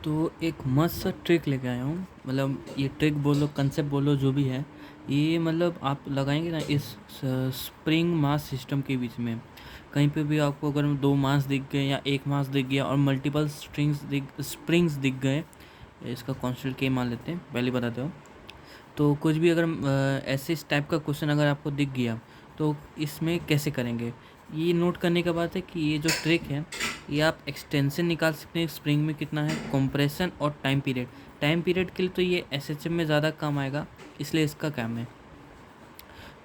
तो एक मस्त सा ट्रिक लेके आया हूँ। मतलब ये ट्रिक बोलो, कंसेप्ट बोलो, जो भी है, ये मतलब आप लगाएंगे ना इस स्प्रिंग मास सिस्टम के बीच में। कहीं पे भी आपको अगर दो मास दिख गए या एक मास दिख गया और मल्टीपल स्प्रिंग्स दिख गए, इसका कॉन्स्टेंट के मान लेते हैं, पहले बताते हो। तो कुछ भी अगर ऐसे इस टाइप का क्वेश्चन अगर आपको दिख गया तो इसमें कैसे करेंगे, ये नोट करने का बात है कि ये जो ट्रिक है ये आप एक्सटेंशन निकाल सकते हैं स्प्रिंग में कितना है, कंप्रेशन और टाइम पीरियड के लिए तो ये एसएचएम में ज़्यादा काम आएगा, इसलिए इसका काम है।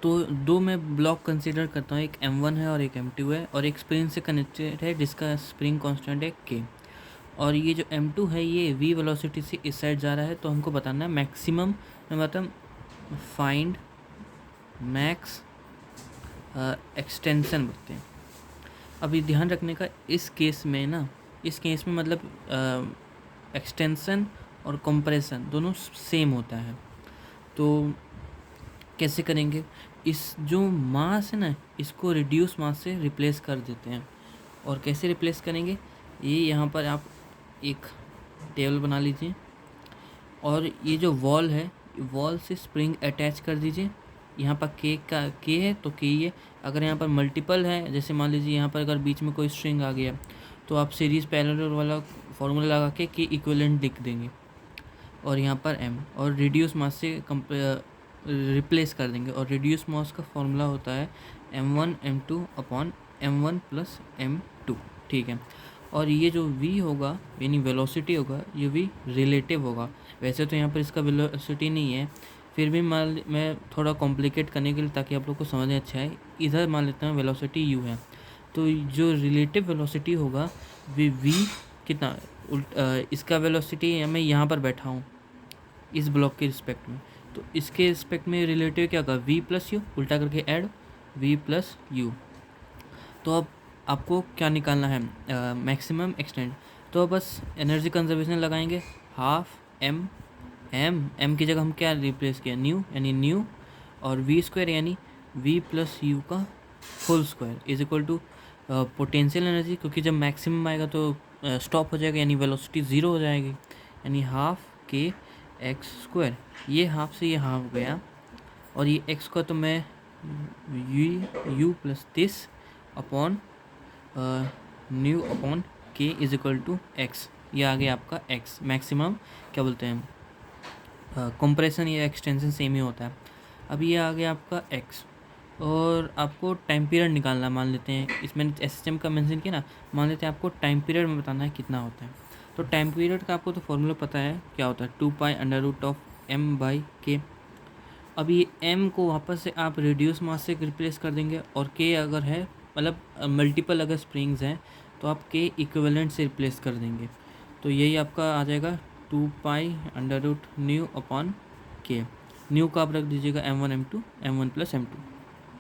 तो दो मैं ब्लॉक कंसीडर करता हूँ, एक M1 है और एक M2 है, और एक स्प्रिंग से कनेक्टेड है जिसका स्प्रिंग कांस्टेंट है K। और ये जो M2 है ये V वेलोसिटी से इस साइड जा रहा है, तो हमको बताना है मैक्सिमम, मैं मतलब फाइंड मैक्स एक्सटेंशन बोलते हैं। अभी ध्यान रखने का, इस केस में ना, इस केस में मतलब एक्सटेंशन और कंप्रेशन दोनों सेम होता है। तो कैसे करेंगे, इस जो मास है ना इसको रिड्यूस मास से रिप्लेस कर देते हैं। और कैसे रिप्लेस करेंगे, ये यहाँ पर आप एक टेबल बना लीजिए और ये जो वॉल है, वॉल से स्प्रिंग अटैच कर दीजिए। यहाँ पर के है तो के ये, अगर यहाँ पर मल्टीपल है, जैसे मान लीजिए यहाँ पर अगर बीच में कोई स्ट्रिंग आ गया तो आप सीरीज़ पैरेलल वाला फॉर्मूला लगा के इक्विवेलेंट लिख देंगे और यहाँ पर m और रिड्यूस मास से रिप्लेस कर देंगे। और रिड्यूस मास का फॉर्मूला होता है m1 m2 upon m1 plus m2, ठीक है। और ये जो v होगा यानी वेलोसिटी होगा, ये v रिलेटिव होगा। वैसे तो यहाँ पर इसका वेलोसिटी नहीं है, फिर भी मैं थोड़ा कॉम्प्लिकेट करने के लिए, ताकि आप लोग को समझ में अच्छा है, इधर मान लेता हूँ वेलोसिटी u है। तो जो रिलेटिव वेलोसिटी होगा v कितना इसका वेलोसिटी, मैं यहाँ पर बैठा हूँ इस ब्लॉक के रिस्पेक्ट में, तो इसके रिस्पेक्ट में रिलेटिव क्या होगा, v प्लस यू, उल्टा करके ऐड v प्लस यू। तो अब आपको क्या निकालना है, मैक्सिमम एक्सटेंड। तो बस एनर्जी कंजर्वेशन लगाएंगे, हाफ एम की जगह हम क्या रिप्लेस किया, न्यू, यानी न्यू, और वी स्क्वायर यानी v प्लस यू का whole square is equal to potential energy, क्योंकि जब मैक्सिमम आएगा तो स्टॉप हो जाएगा यानी वेलोसिटी ज़ीरो हो जाएगी, यानी हाफ के एक्स स्क्वायर। ये हाफ से ये हाफ गया, और ये एक्स का तो मैं you plus this upon new upon के इज इक्वल टू एक्स। ये आ गया आपका एक्स, मैक्सिमम क्या बोलते हैं, कंप्रेशन या एक्सटेंशन सेम ही होता है। अब ये आ गया आपका एक्स, और आपको टाइम पीरियड निकालना, मान लेते हैं इसमें एसएचएम का मेंशन किया ना, मान लेते हैं आपको टाइम पीरियड में बताना है कितना होता है। तो टाइम पीरियड का आपको तो फॉर्मूला पता है क्या होता है, 2π√m/k। अब ये m को वापस से आप रिड्यूस मास से रिप्लेस कर देंगे, और k अगर है मतलब मल्टीपल अगर स्प्रिंग्स हैं तो आप k इक्विवेलेंट से रिप्लेस कर देंगे। तो यही आपका आ जाएगा 2π√μ अपॉन k। न्यू का आप रख दीजिएगा m1 m2 m1 plus m2।